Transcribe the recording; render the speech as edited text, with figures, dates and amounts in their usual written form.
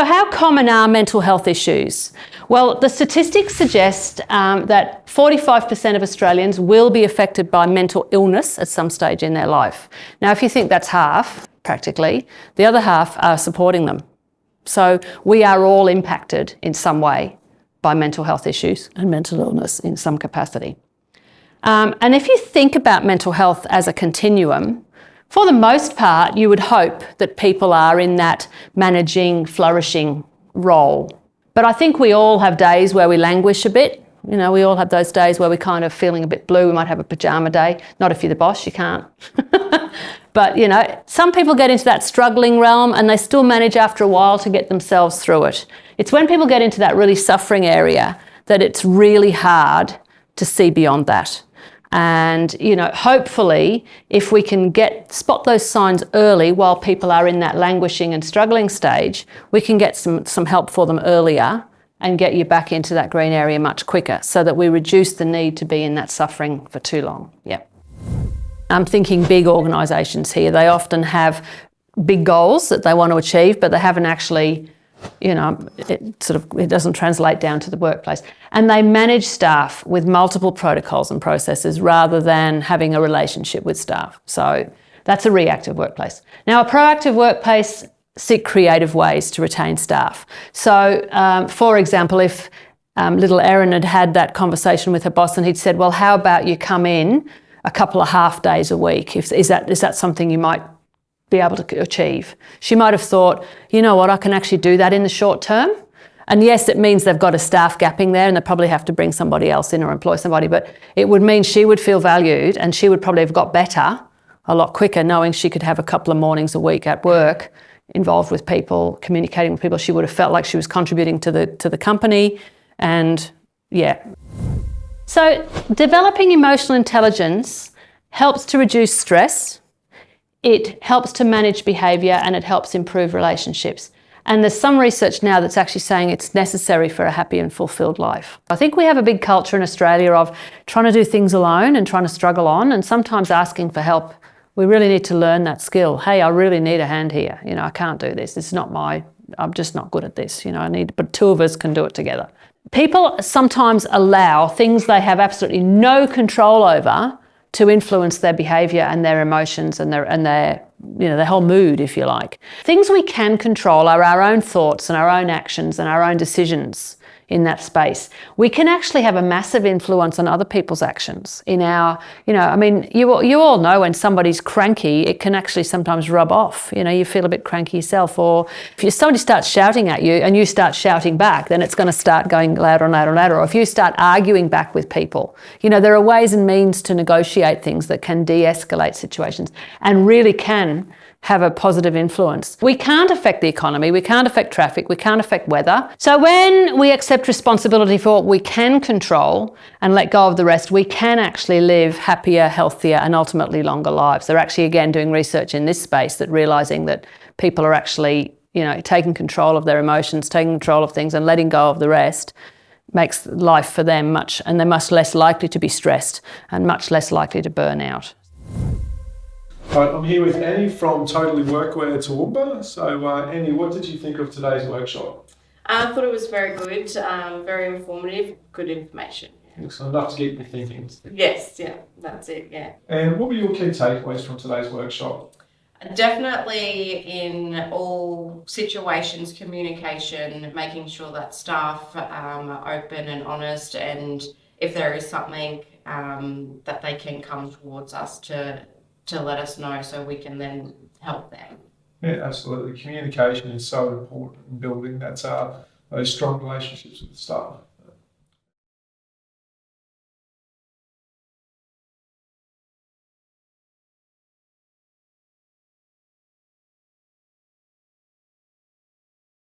So how common are mental health issues? Well, the statistics suggest that 45% of Australians will be affected by mental illness at some stage in their life. Now, if you think that's half, practically, the other half are supporting them. So we are all impacted in some way by mental health issues and mental illness in some capacity. And if you think about mental health as a continuum, for the most part, you would hope that people are in that managing, flourishing role. But I think we all have days where we languish a bit. You know, we all have those days where we're kind of feeling a bit blue. We might have a pajama day. Not if you're the boss, you can't. But, you know, some people get into that struggling realm and they still manage after a while to get themselves through it. It's when people get into that really suffering area that it's really hard to see beyond that. And, you know, hopefully, if we can spot those signs early while people are in that languishing and struggling stage, we can get some help for them earlier and get you back into that green area much quicker so that we reduce the need to be in that suffering for too long. Yeah. I'm thinking big organisations here. They often have big goals that they want to achieve, but they haven't actually, you know, it doesn't translate down to the workplace. And they manage staff with multiple protocols and processes rather than having a relationship with staff. So that's a reactive workplace. Now, a proactive workplace seek creative ways to retain staff. So, for example, if little Erin had that conversation with her boss and he'd said, well, how about you come in a couple of half days a week? Is that something you might be able to achieve? She might have thought, you know what, I can actually do that in the short term. And yes, it means they've got a staff gap in there and they probably have to bring somebody else in or employ somebody, but it would mean she would feel valued and she would probably have got better a lot quicker knowing she could have a couple of mornings a week at work involved with people, communicating with people. She would have felt like she was contributing to the company. And yeah. So developing emotional intelligence helps to reduce stress. It helps to manage behaviour and it helps improve relationships. And there's some research now that's actually saying it's necessary for a happy and fulfilled life. I think we have a big culture in Australia of trying to do things alone and trying to struggle on and sometimes asking for help. We really need to learn that skill. Hey, I really need a hand here. You know, I can't do this. It's not I'm just not good at this. You know, but two of us can do it together. People sometimes allow things they have absolutely no control over to influence their behaviour and their emotions and their you know, their whole mood, if you like. Things we can control are our own thoughts and our own actions and our own decisions in that space. We can actually have a massive influence on other people's actions in our, you know, I mean, you all know when somebody's cranky, it can actually sometimes rub off. You know, you feel a bit cranky yourself, or if somebody starts shouting at you and you start shouting back, then it's going to start going louder and louder and louder. Or if you start arguing back with people, you know, there are ways and means to negotiate things that can de-escalate situations and really can have a positive influence. We can't affect the economy, we can't affect traffic, we can't affect weather. So when we accept responsibility for what we can control and let go of the rest, we can actually live happier, healthier, and ultimately longer lives. They're actually, again, doing research in this space that realising that people are actually, you know, taking control of their emotions, taking control of things and letting go of the rest makes life for them and they're much less likely to be stressed and much less likely to burn out. Right, I'm here with Annie from Totally Workwear Toowoomba. So Annie, what did you think of today's workshop? I thought it was very good, very informative, good information. Excellent, enough to keep you thinking. Yes, yeah, that's it, yeah. And what were your key takeaways from today's workshop? Definitely in all situations, communication, making sure that staff are open and honest, and if there is something that they can come towards us to let us know so we can then help them. Yeah, absolutely. Communication is so important in building those strong relationships with the staff.